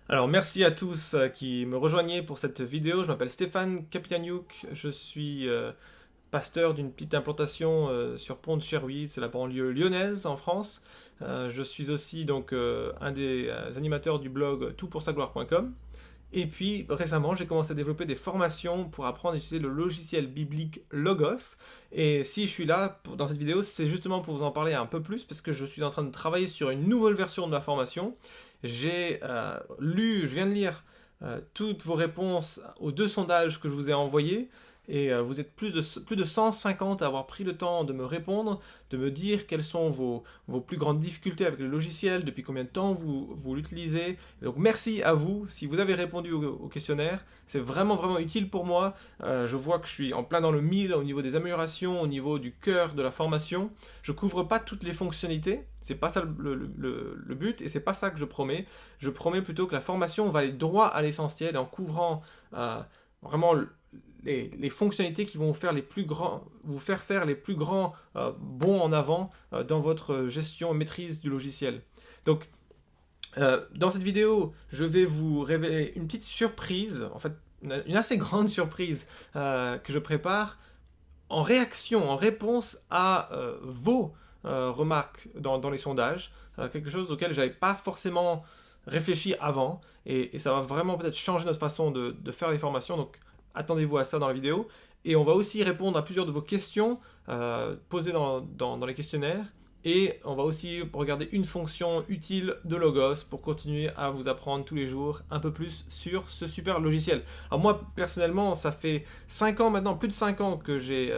Alors merci à tous qui me rejoignez pour cette vidéo. Je m'appelle Stéphane Kapitaniuk, je suis pasteur d'une petite implantation sur Pont-de-Cherruy, c'est la banlieue lyonnaise en France. Je suis aussi donc un des animateurs du blog toutpoursagloire.com. Et puis récemment, j'ai commencé à développer des formations pour apprendre à utiliser le logiciel biblique Logos. Et si je suis là dans cette vidéo, c'est justement pour vous en parler un peu plus parce que je suis en train de travailler sur une nouvelle version de ma formation. Je viens de lire toutes vos réponses aux deux sondages que je vous ai envoyés. Et vous êtes plus de 150 à avoir pris le temps de me répondre, de me dire quelles sont vos plus grandes difficultés avec le logiciel, depuis combien de temps vous l'utilisez. Donc merci à vous si vous avez répondu au questionnaire. C'est vraiment utile pour moi. Je vois que je suis en plein dans le mille au niveau des améliorations, au niveau du cœur de la formation. Je couvre pas toutes les fonctionnalités, c'est pas ça le but et c'est pas ça que je promets. Je promets plutôt que la formation va aller droit à l'essentiel en couvrant vraiment les fonctionnalités qui vont vous faire faire les plus grands bonds en avant dans votre gestion et maîtrise du logiciel. Donc, dans cette vidéo, je vais vous révéler une petite surprise, en fait, une assez grande surprise que je prépare en réaction, en réponse à vos remarques dans les sondages, quelque chose auquel je n'avais pas forcément réfléchi avant, et ça va vraiment peut-être changer notre façon de faire les formations, donc attendez-vous à ça dans la vidéo. Et on va aussi répondre à plusieurs de vos questions posées dans les questionnaires. Et on va aussi regarder une fonction utile de Logos pour continuer à vous apprendre tous les jours un peu plus sur ce super logiciel. Alors moi, personnellement, ça fait 5 ans maintenant, plus de 5 ans que j'ai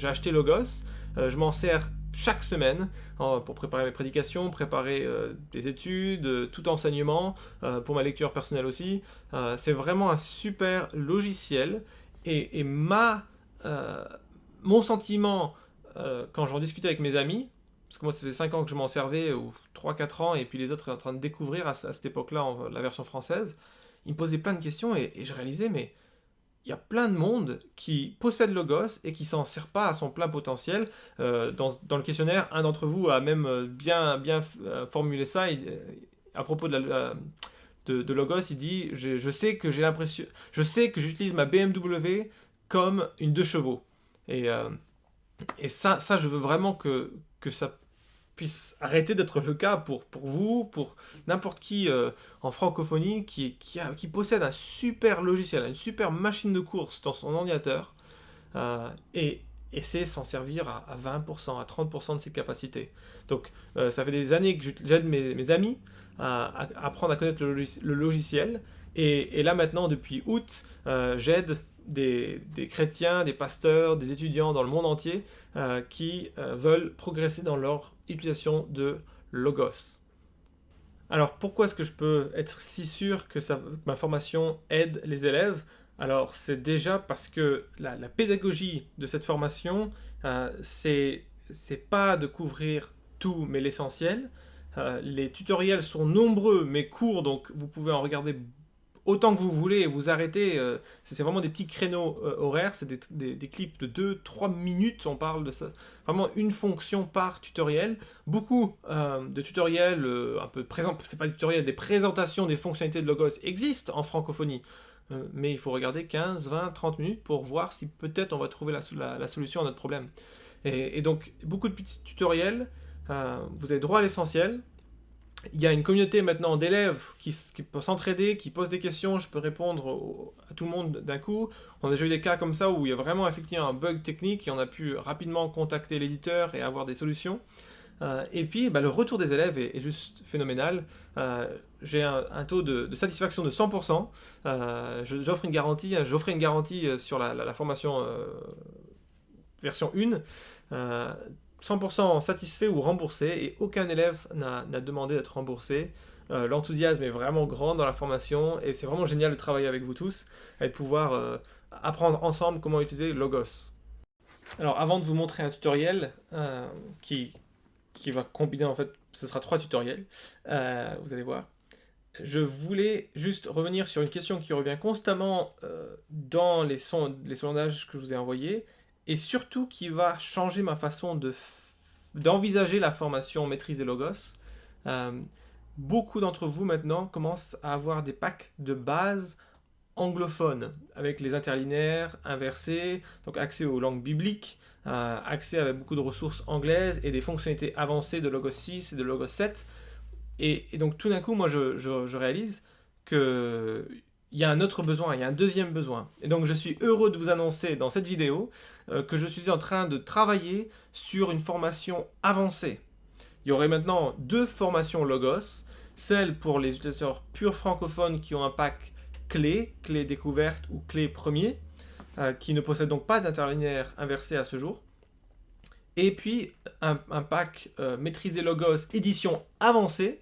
acheté Logos. Je m'en sers chaque semaine pour préparer mes prédications, préparer des études, tout enseignement, pour ma lecture personnelle aussi. C'est vraiment un super logiciel et mon sentiment quand j'en discutais avec mes amis, parce que moi ça fait 5 ans que je m'en servais, ou 3 4 ans, et puis les autres étaient en train de découvrir à cette époque-là la version française, ils me posaient plein de questions et je réalisais, mais il y a plein de monde qui possède Logos et qui s'en sert pas à son plein potentiel. Dans le questionnaire, un d'entre vous a même bien formulé ça à propos de Logos. Il dit je sais que j'ai l'impression, je sais que j'utilise ma BMW comme une 2 chevaux. Et, euh, et ça, je veux vraiment que ça puisse arrêter d'être le cas pour vous, pour n'importe qui en francophonie qui possède un super logiciel, une super machine de course dans son ordinateur et essaie s'en servir à 20%, à 30% de ses capacités. Donc ça fait des années que j'aide mes amis à apprendre à connaître le logiciel et là maintenant, depuis août, j'aide des chrétiens, des pasteurs, des étudiants dans le monde entier qui veulent progresser dans leur utilisation de Logos. Alors pourquoi est-ce que je peux être si sûr que ma formation aide les élèves? Alors c'est déjà parce que la pédagogie de cette formation, c'est pas de couvrir tout mais l'essentiel. Les tutoriels sont nombreux mais courts, donc vous pouvez en regarder autant que vous voulez et vous arrêtez. C'est vraiment des petits créneaux horaires, c'est des clips de 2 3 minutes, on parle de ça. Vraiment une fonction par tutoriel. Beaucoup de tutoriels, un peu présent, c'est pas des tutoriels, des présentations des fonctionnalités de Logos existent en francophonie. Mais il faut regarder 15, 20, 30 minutes pour voir si peut-être on va trouver la solution à notre problème. Et donc, beaucoup de petits tutoriels, vous avez droit à l'essentiel. Il y a une communauté maintenant d'élèves qui peuvent s'entraider, qui posent des questions, je peux répondre à tout le monde d'un coup. On a déjà eu des cas comme ça où il y a vraiment effectivement un bug technique et on a pu rapidement contacter l'éditeur et avoir des solutions. Et puis le retour des élèves est juste phénoménal. J'ai un taux de satisfaction de 100%. J'offre une garantie, j'offrais une garantie sur la formation version 1. 100% satisfait ou remboursé et aucun élève n'a demandé d'être remboursé. L'enthousiasme est vraiment grand dans la formation et c'est vraiment génial de travailler avec vous tous et de pouvoir apprendre ensemble comment utiliser Logos. Alors avant de vous montrer un tutoriel qui va combiner, en fait, ce sera 3 tutoriels, vous allez voir. Je voulais juste revenir sur une question qui revient constamment dans les sondages que je vous ai envoyés et surtout qui va changer ma façon d'envisager la formation Maîtrise des Logos. beaucoup d'entre vous maintenant commencent à avoir des packs de base anglophones, avec les interlinéaires inversés, donc accès aux langues bibliques, accès avec beaucoup de ressources anglaises et des fonctionnalités avancées de Logos 6 et de Logos 7. Et donc tout d'un coup, moi je réalise qu'il y a un autre besoin, il y a un deuxième besoin. Et donc je suis heureux de vous annoncer dans cette vidéo que je suis en train de travailler sur une formation avancée. Il y aurait maintenant 2 formations Logos, celle pour les utilisateurs purs francophones qui ont un pack clé découverte ou clé premier, qui ne possède donc pas d'interlinéaire inversé à ce jour. Et puis un pack maîtrisé Logos édition avancée,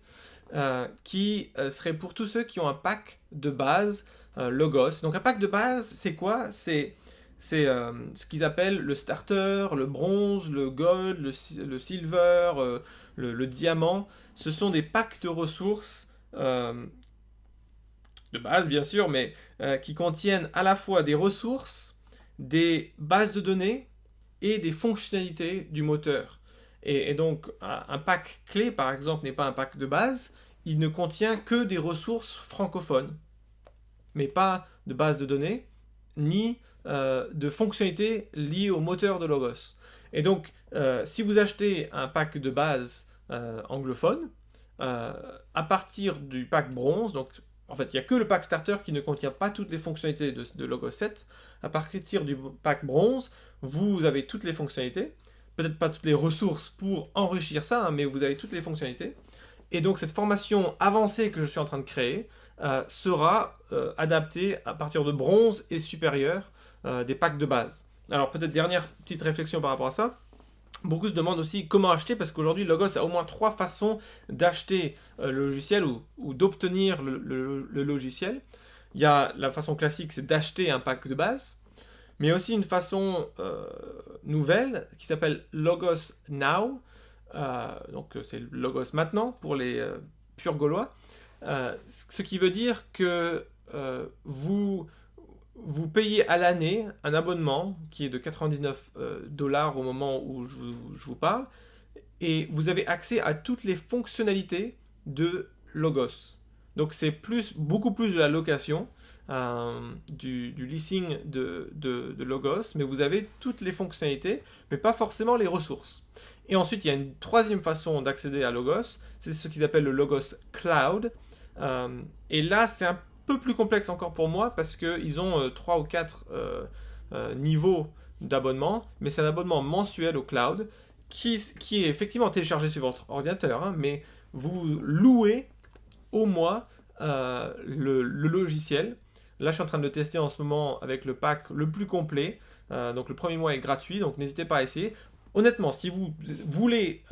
qui serait pour tous ceux qui ont un pack de base Logos. Donc un pack de base, c'est quoi? C'est ce qu'ils appellent le starter, le bronze, le gold, le silver, le diamant. Ce sont des packs de ressources de base, bien sûr, mais qui contiennent à la fois des ressources, des bases de données et des fonctionnalités du moteur. Et donc, un pack clé, par exemple, n'est pas un pack de base, il ne contient que des ressources francophones, mais pas de base de données, ni de fonctionnalités liées au moteur de Logos. Et donc, si vous achetez un pack de base anglophone, à partir du pack bronze, donc en fait, il n'y a que le pack starter qui ne contient pas toutes les fonctionnalités de Logos 7. À partir du pack bronze, vous avez toutes les fonctionnalités, peut-être pas toutes les ressources pour enrichir ça, hein, mais vous avez toutes les fonctionnalités. Et donc cette formation avancée que je suis en train de créer sera adaptée à partir de bronze et supérieur des packs de base. Alors peut-être dernière petite réflexion par rapport à ça. Beaucoup se demandent aussi comment acheter, parce qu'aujourd'hui Logos a au moins 3 façons d'acheter le logiciel ou d'obtenir le logiciel. Il y a la façon classique, c'est d'acheter un pack de base, mais aussi une façon nouvelle qui s'appelle Logos Now. Donc c'est Logos maintenant pour les purs gaulois. Ce qui veut dire que vous payez à l'année un abonnement qui est de 99 $ au moment où je vous parle, et vous avez accès à toutes les fonctionnalités de Logos. Donc c'est beaucoup plus de la location, du leasing de Logos, mais vous avez toutes les fonctionnalités, mais pas forcément les ressources. Et ensuite, il y a une troisième façon d'accéder à Logos, c'est ce qu'ils appellent le Logos Cloud. Et là, c'est un peu plus complexe encore pour moi, parce qu'ils ont 3 ou 4 niveaux d'abonnement, mais c'est un abonnement mensuel au cloud, qui est effectivement téléchargé sur votre ordinateur, hein, mais vous louez au mois le logiciel. Là, je suis en train de le tester en ce moment avec le pack le plus complet. Donc le premier mois est gratuit, donc n'hésitez pas à essayer. Honnêtement, si vous voulez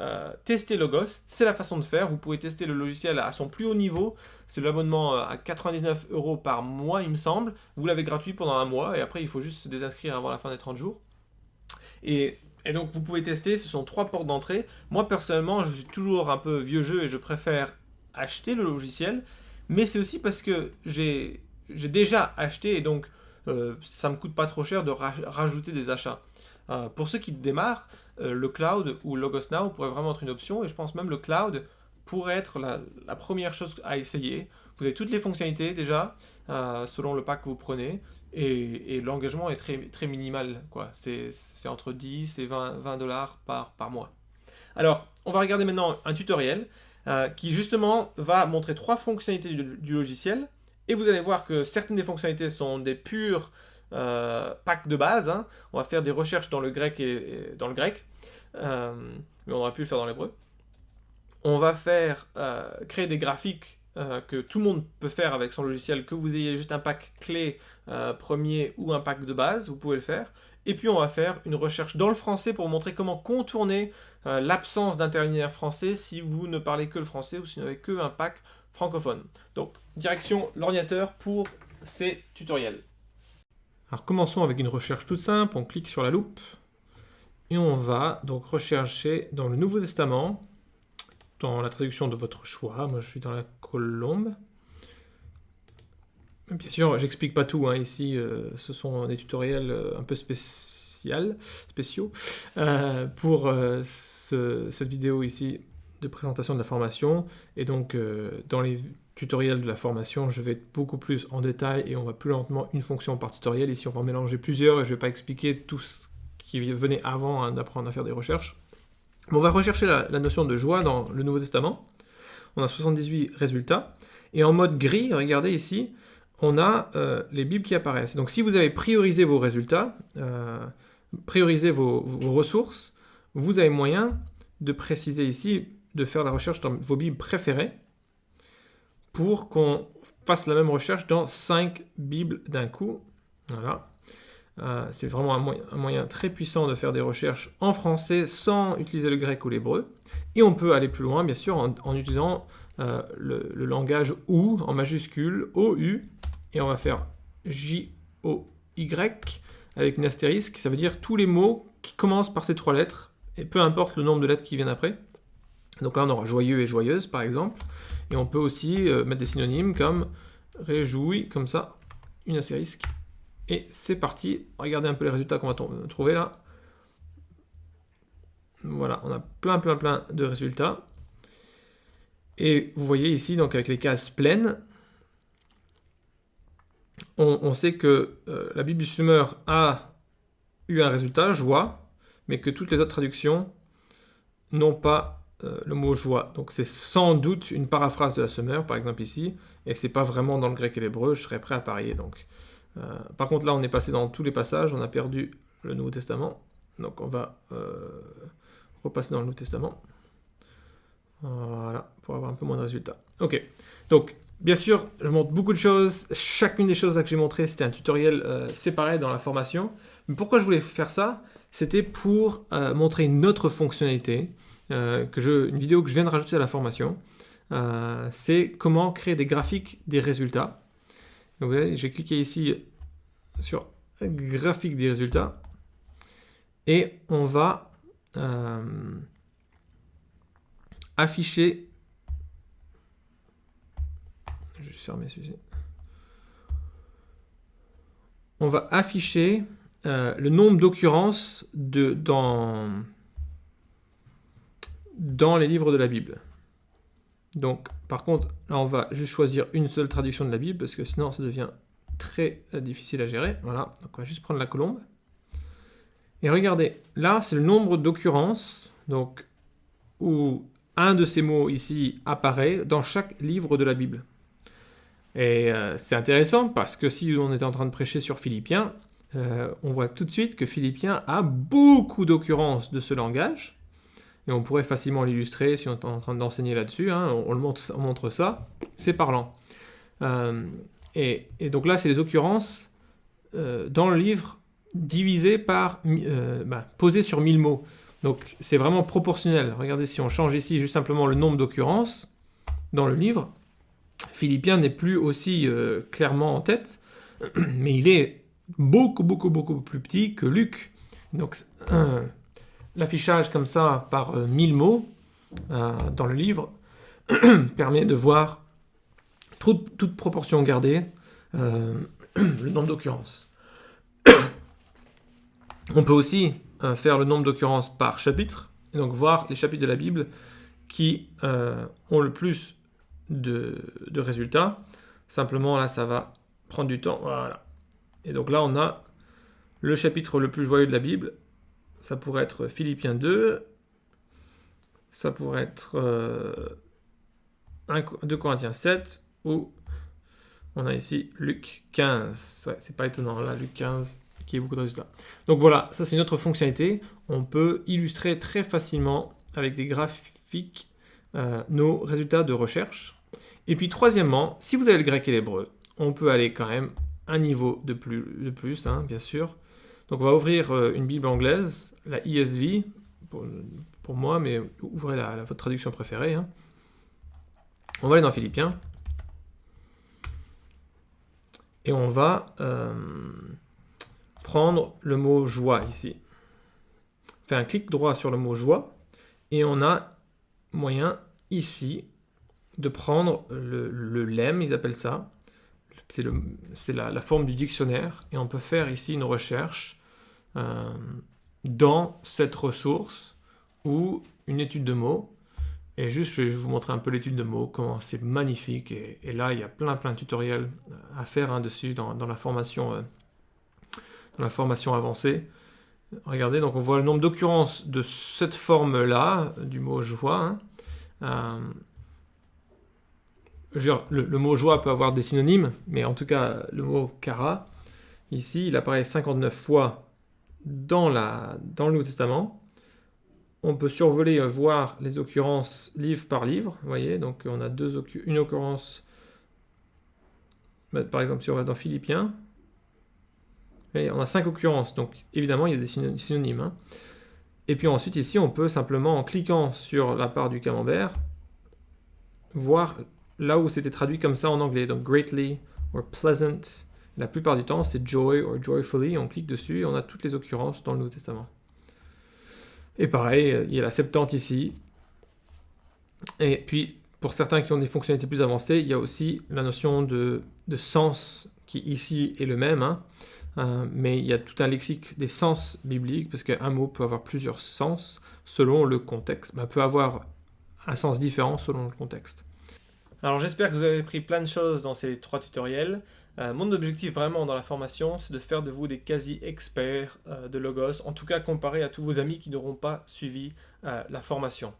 tester Logos, c'est la façon de faire. Vous pouvez tester le logiciel à son plus haut niveau. C'est l'abonnement à 99 € par mois, il me semble. Vous l'avez gratuit pendant un mois et après, il faut juste se désinscrire avant la fin des 30 jours. Et donc, vous pouvez tester. Ce sont 3 portes d'entrée. Moi, personnellement, je suis toujours un peu vieux jeu et je préfère acheter le logiciel. Mais c'est aussi parce que j'ai déjà acheté et donc ça me coûte pas trop cher de rajouter des achats. Pour ceux qui démarrent, le cloud ou Logos Now pourrait vraiment être une option, et je pense même le cloud pourrait être la première chose à essayer. Vous avez toutes les fonctionnalités déjà, selon le pack que vous prenez, et l'engagement est très, très minimal, quoi. C'est entre 10 et 20 $ par mois. Alors, on va regarder maintenant un tutoriel qui justement va montrer 3 fonctionnalités du logiciel, et vous allez voir que certaines des fonctionnalités sont des pures pack de base, hein. On va faire des recherches dans le grec et dans le grec, mais on aurait pu le faire dans l'hébreu. On va faire créer des graphiques que tout le monde peut faire avec son logiciel, que vous ayez juste un pack clé premier ou un pack de base, vous pouvez le faire. Et puis on va faire une recherche dans le français pour montrer comment contourner l'absence d'interlinéaire français si vous ne parlez que le français ou si vous n'avez que un pack francophone. Donc direction l'ordinateur pour ces tutoriels. Alors commençons avec une recherche toute simple, on clique sur la loupe et on va donc rechercher dans le Nouveau Testament, dans la traduction de votre choix. Moi je suis dans la colombe. Bien sûr, j'explique pas tout, hein, ici, ce sont des tutoriels un peu spéciaux pour cette vidéo ici de présentation de la formation, et donc dans les tutoriels de la formation, je vais être beaucoup plus en détail et on va plus lentement une fonction par tutoriel. Ici, on va en mélanger plusieurs et je ne vais pas expliquer tout ce qui venait avant hein, d'apprendre à faire des recherches. Mais on va rechercher la notion de joie dans le Nouveau Testament. On a 78 résultats. Et en mode gris, regardez ici, on a les Bibles qui apparaissent. Donc si vous avez priorisé vos résultats, priorisé vos ressources, vous avez moyen de préciser ici, de faire la recherche dans vos Bibles préférées pour qu'on fasse la même recherche dans 5 Bibles d'un coup. Voilà. C'est vraiment un moyen très puissant de faire des recherches en français sans utiliser le grec ou l'hébreu. Et on peut aller plus loin, bien sûr, en utilisant le langage OU en majuscule, OU, et on va faire J-O-Y avec une astérisque, ça veut dire tous les mots qui commencent par ces 3 lettres, et peu importe le nombre de lettres qui viennent après. Donc là, on aura joyeux et joyeuse, par exemple. Et on peut aussi mettre des synonymes comme réjoui, comme ça, une astérisque. Et c'est parti. Regardez un peu les résultats qu'on va trouver là. Voilà, on a plein de résultats. Et vous voyez ici, donc avec les cases pleines, on sait que la Bible du Summer a eu un résultat, joie, mais que toutes les autres traductions n'ont pas le mot joie. Donc c'est sans doute une paraphrase de la Summer, par exemple ici, et c'est pas vraiment dans le grec et l'hébreu, je serais prêt à parier. Donc. Par contre là on est passé dans tous les passages, on a perdu le Nouveau Testament, donc on va repasser dans le Nouveau Testament, voilà, pour avoir un peu moins de résultats. Ok, donc bien sûr je montre beaucoup de choses, chacune des choses là que j'ai montrées c'était un tutoriel séparé dans la formation, mais pourquoi je voulais faire ça? C'était pour montrer une autre fonctionnalité, une vidéo que je viens de rajouter à la formation, c'est comment créer des graphiques des résultats. Donc vous voyez, j'ai cliqué ici sur graphique des résultats et on va afficher. Je vais fermer celui-ci. On va afficher le nombre d'occurrences dans les livres de la Bible. Donc, par contre, là, on va juste choisir une seule traduction de la Bible, parce que sinon, ça devient très difficile à gérer. Voilà, donc on va juste prendre la colombe. Et regardez, là, c'est le nombre d'occurrences, donc, où un de ces mots ici apparaît dans chaque livre de la Bible. Et c'est intéressant, parce que si on était en train de prêcher sur Philippiens, on voit tout de suite que Philippiens a beaucoup d'occurrences de ce langage. Et on pourrait facilement l'illustrer si on est en train d'enseigner là-dessus. Hein, on montre ça, c'est parlant. Et donc là, c'est les occurrences dans le livre divisées par, posées sur 1000 mots. Donc c'est vraiment proportionnel. Regardez, si on change ici juste simplement le nombre d'occurrences dans le livre, Philippiens n'est plus aussi clairement en tête, mais il est beaucoup plus petit que Luc. Donc l'affichage comme ça par 1000 mots dans le livre permet de voir toute proportion gardée le nombre d'occurrences. On peut aussi faire le nombre d'occurrences par chapitre, et donc voir les chapitres de la Bible qui ont le plus de résultats. Simplement là ça va prendre du temps, voilà. Et donc là on a le chapitre le plus joyeux de la Bible. Ça pourrait être Philippiens 2, ça pourrait être 2 Corinthiens 7, ou on a ici Luc 15. Ouais, c'est pas étonnant, là, Luc 15, qui est beaucoup de résultats. Donc voilà, ça c'est une autre fonctionnalité. On peut illustrer très facilement avec des graphiques nos résultats de recherche. Et puis troisièmement, si vous avez le grec et l'hébreu, on peut aller quand même un niveau de plus hein, bien sûr. Donc on va ouvrir une Bible anglaise, la ESV, pour moi, mais ouvrez votre traduction préférée. Hein. On va aller dans Philippiens. Et on va prendre le mot joie ici. On fait un clic droit sur le mot joie, et on a moyen ici de prendre le lemme, ils appellent ça. C'est la forme du dictionnaire, et on peut faire ici une recherche dans cette ressource ou une étude de mots, Et juste, je vais vous montrer un peu l'étude de mots, comment c'est magnifique. Et là, il y a plein de tutoriels à faire dessus dans la formation avancée. Regardez, donc on voit le nombre d'occurrences de cette forme-là, du mot joie. Le mot joie peut avoir des synonymes, mais en tout cas, le mot kara, ici, il apparaît 59 fois dans le Nouveau Testament. On peut survoler et voir les occurrences livre par livre, vous voyez, donc on a une occurrence, par exemple, si on va dans Philippiens, voyez, on a 5 occurrences, donc évidemment, il y a des synonymes. Et puis ensuite, ici, on peut simplement, en cliquant sur la part du camembert, voir là où c'était traduit comme ça en anglais, donc greatly or pleasant. La plupart du temps, c'est joy or joyfully. On clique dessus et on a toutes les occurrences dans le Nouveau Testament. Et pareil, il y a la Septante ici. Et puis, pour certains qui ont des fonctionnalités plus avancées, il y a aussi la notion de sens qui ici est le même. Mais il y a tout un lexique des sens bibliques, parce qu'un mot peut avoir plusieurs sens selon le contexte. Peut avoir un sens différent selon le contexte. Alors j'espère que vous avez appris plein de choses dans ces 3 tutoriels. Mon objectif vraiment dans la formation, c'est de faire de vous des quasi-experts de Logos, en tout cas comparé à tous vos amis qui n'auront pas suivi la formation.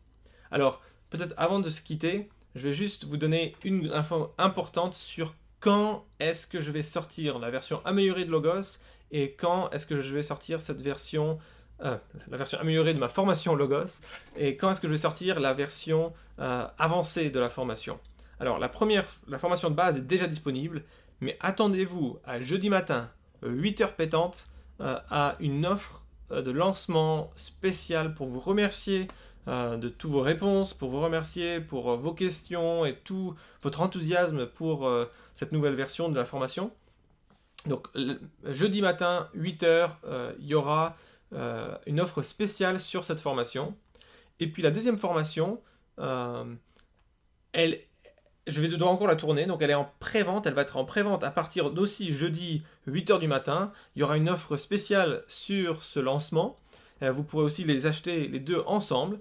Alors peut-être avant de se quitter, je vais juste vous donner une info importante sur quand est-ce que je vais sortir la version améliorée de Logos et quand est-ce que je vais sortir cette version... la version améliorée de ma formation Logos, et quand est-ce que je vais sortir la version avancée de la formation. Alors, la formation de base est déjà disponible, mais attendez-vous à jeudi matin, 8h pétantes, à une offre de lancement spéciale pour vous remercier de toutes vos réponses, pour vous remercier pour vos questions et tout votre enthousiasme pour cette nouvelle version de la formation. Donc, jeudi matin, 8h, il y aura une offre spéciale sur cette formation. Et puis la deuxième formation, je dois encore la tourner, donc elle est en pré-vente, elle va être en pré-vente à partir d'aussi jeudi 8h du matin. Il y aura une offre spéciale sur ce lancement. Vous pourrez aussi les acheter les deux ensemble.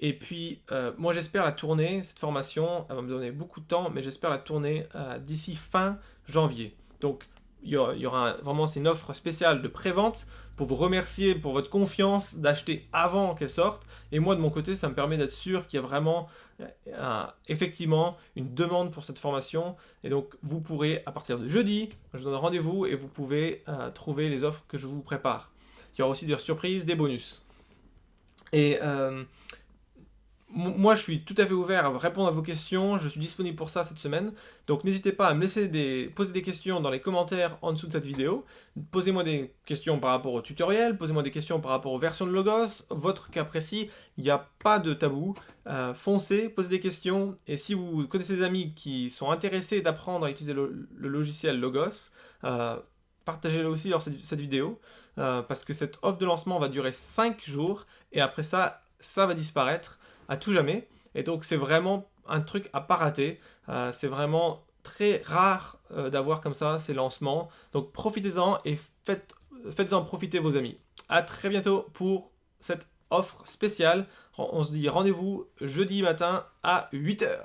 Et puis, moi j'espère la tourner, cette formation, elle va me donner beaucoup de temps, mais j'espère la tourner d'ici fin janvier. Donc, il y aura vraiment, c'est une offre spéciale de pré-vente pour vous remercier pour votre confiance d'acheter avant qu'elle sorte. Et moi, de mon côté, ça me permet d'être sûr qu'il y a vraiment, effectivement, une demande pour cette formation. Et donc, vous pourrez, à partir de jeudi, je vous donne rendez-vous et vous pouvez trouver les offres que je vous prépare. Il y aura aussi des surprises, des bonus. Et moi, je suis tout à fait ouvert à répondre à vos questions. Je suis disponible pour ça cette semaine. Donc, n'hésitez pas à me poser des questions dans les commentaires en dessous de cette vidéo. Posez-moi des questions par rapport au tutoriel. Posez-moi des questions par rapport aux versions de Logos. Votre cas précis, il n'y a pas de tabou. Foncez, posez des questions. Et si vous connaissez des amis qui sont intéressés d'apprendre à utiliser le logiciel Logos, partagez-le aussi dans cette vidéo. Parce que cette offre de lancement va durer 5 jours. Et après ça, ça va disparaître à tout jamais, et donc c'est vraiment un truc à pas rater. C'est vraiment très rare d'avoir comme ça ces lancements, donc profitez-en et faites-en profiter vos amis. À très bientôt pour cette offre spéciale. On se dit rendez-vous jeudi matin à 8h.